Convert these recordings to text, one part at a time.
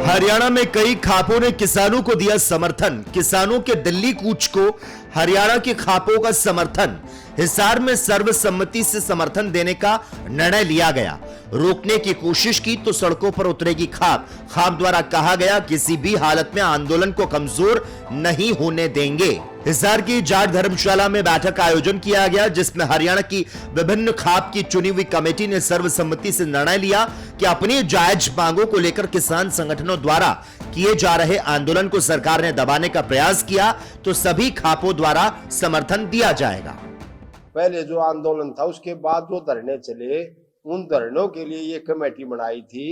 हरियाणा में कई खापों ने किसानों को दिया समर्थन। किसानों के दिल्ली कूच को हरियाणा के खापों का समर्थन। हिसार में सर्वसम्मति से समर्थन देने का निर्णय लिया गया। रोकने की कोशिश की तो सड़कों पर उतरेगी खाप। खाप द्वारा कहा गया किसी भी हालत में आंदोलन को कमजोर नहीं होने देंगे। हिसार की जाट धर्मशाला में बैठक का आयोजन किया गया, जिसमें हरियाणा की विभिन्न खाप की चुनी हुई कमेटी ने सर्वसम्मति से निर्णय लिया कि अपनी जायज मांगों को लेकर किसान संगठनों द्वारा किए जा रहे आंदोलन को सरकार ने दबाने का प्रयास किया तो सभी खापों द्वारा समर्थन दिया जाएगा। पहले जो आंदोलन था उसके बाद जो धरने चले, उन धरनों के लिए ये कमेटी बनाई थी।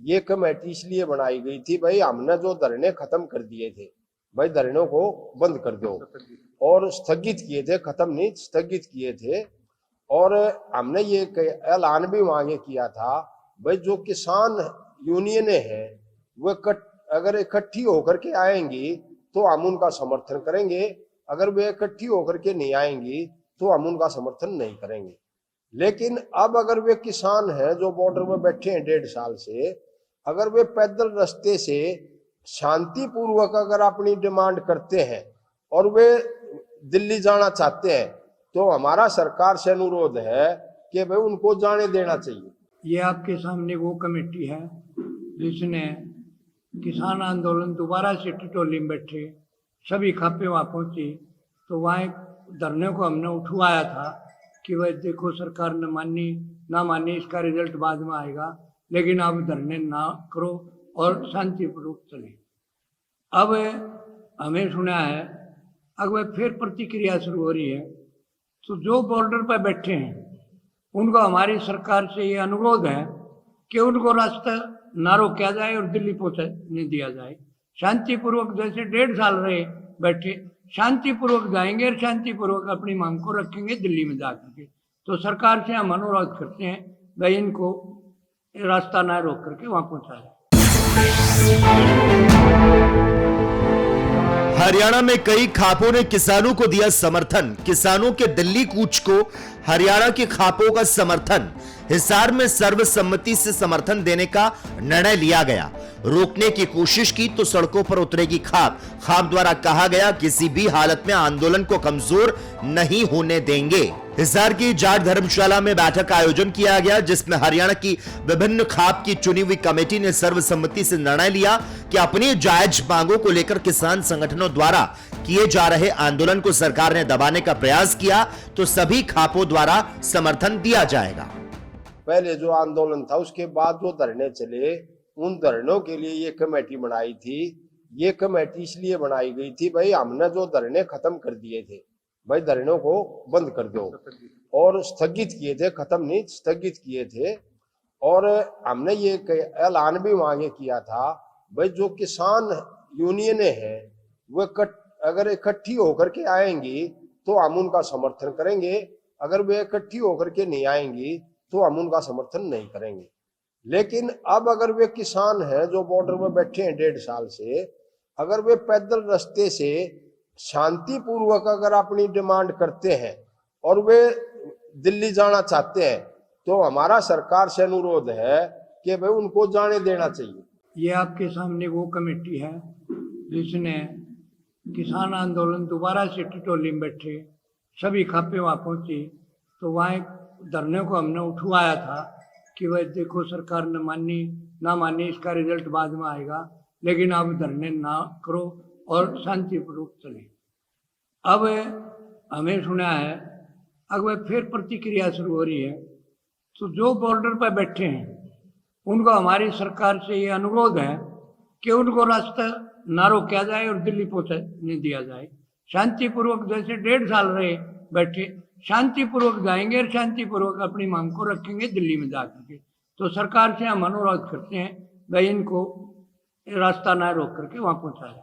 ये कमेटी इसलिए बनाई गई थी, भाई हमने जो धरने खत्म कर दिए थे, भाई धरनों को बंद कर दो, और स्थगित किए थे, खत्म नहीं स्थगित किए थे। और हमने ये ऐलान भी मांगे किया था, भाई जो किसान यूनियनें हैं वो अगर इकट्ठी होकर के आएंगी तो हम उनका समर्थन करेंगे, अगर वे इकट्ठी होकर के नहीं आएंगी तो हम उनका समर्थन नहीं करेंगे। लेकिन अब अगर वे किसान हैं जो बॉर्डर में बैठे हैं 1.5 साल से, अगर वे पैदल रास्ते से शांतिपूर्वक अगर अपनी डिमांड करते हैं और वे दिल्ली जाना चाहते हैं, तो हमारा सरकार से अनुरोध है कि भाई उनको जाने देना चाहिए। ये आपके सामने वो कमेटी है जिसने किसान आंदोलन दोबारा से टिटोली में बैठे सभी खापे वहाँ पहुँची, तो वहाँ एक धरने को हमने उठवाया था कि वह देखो सरकार ने मानी ना मानी, इसका रिजल्ट बाद में आएगा, लेकिन आप धरने ना करो और शांतिपूर्वक चले। अब हमें सुना है अब फिर प्रतिक्रिया शुरू हो रही है, तो जो बॉर्डर पर बैठे हैं उनको हमारी सरकार से ये अनुरोध है कि उनको रास्ता ना रोका जाए और दिल्ली पहुँचने दिया जाए। शांतिपूर्वक जैसे 1.5 साल रहे बैठे, शांतिपूर्वक जाएंगे और शांतिपूर्वक अपनी मांग को रखेंगे दिल्ली में जाकर के। तो सरकार से हम अनुरोध करते हैं भाई इनको रास्ता ना रोक करके वहां पहुंचाए। हरियाणा में कई खापों ने किसानों को दिया समर्थन। किसानों के दिल्ली कूच को हरियाणा के खापों का समर्थन। हिसार में सर्वसम्मति से समर्थन देने का निर्णय लिया गया। रोकने की कोशिश की तो सड़कों पर उतरेगी खाप। खाप द्वारा कहा गया किसी भी हालत में आंदोलन को कमजोर नहीं होने देंगे। हिसार की जाट धर्मशाला में बैठक का आयोजन किया गया, जिसमें हरियाणा की विभिन्न खाप की चुनी हुई कमेटी ने सर्वसम्मति से निर्णय लिया कि अपनी जायज मांगों को लेकर किसान संगठनों द्वारा किए जा रहे आंदोलन को सरकार ने दबाने का प्रयास किया तो सभी खापों द्वारा समर्थन दिया जाएगा। पहले जो आंदोलन था उसके बाद जो धरने चले, उन धरनों के लिए ये कमेटी बनाई थी। ये कमेटी इसलिए बनाई गई थी, भाई हमने जो धरने खत्म कर दिए थे, भाई धरनों को बंद कर दो, और स्थगित किए थे, खत्म नहीं स्थगित किए थे। और हमने ये ऐलान भी मांगे किया था, भाई जो किसान यूनियनें हैं वो अगर इकट्ठी होकर के आएंगी तो हम उनका समर्थन करेंगे, अगर वे इकट्ठी होकर के नहीं आएंगी तो हम उनका समर्थन नहीं करेंगे। लेकिन अब अगर वे किसान हैं जो बॉर्डर में बैठे हैं 1.5 साल से, अगर वे पैदल रास्ते से शांतिपूर्वक अगर अपनी डिमांड करते हैं और वे दिल्ली जाना चाहते हैं, तो हमारा सरकार से अनुरोध है कि भाई उनको जाने देना चाहिए। ये आपके सामने वो कमेटी है जिसने किसान आंदोलन दोबारा से टिटोली में बैठे सभी खापे वहाँ पहुँची, तो वहाँ एक धरने को हमने उठवाया था कि वह देखो सरकार ने मानी ना मानी, इसका रिजल्ट बाद में आएगा, लेकिन आप धरने ना करो और शांतिपूर्वक चले। अब हमें सुना है अब फिर प्रतिक्रिया शुरू हो रही है, तो जो बॉर्डर पर बैठे हैं उनको हमारी सरकार से ये अनुरोध है कि उनको रास्ता ना रोका जाए और दिल्ली पहुँचने दिया जाए। शांतिपूर्वक जैसे 1.5 साल रहे बैठे, शांतिपूर्वक जाएंगे और शांतिपूर्वक अपनी मांग को रखेंगे दिल्ली में जाकर के। तो सरकार से हम अनुरोध करते हैं भाई इनको रास्ता ना रोक करके वहाँ पहुँचाए।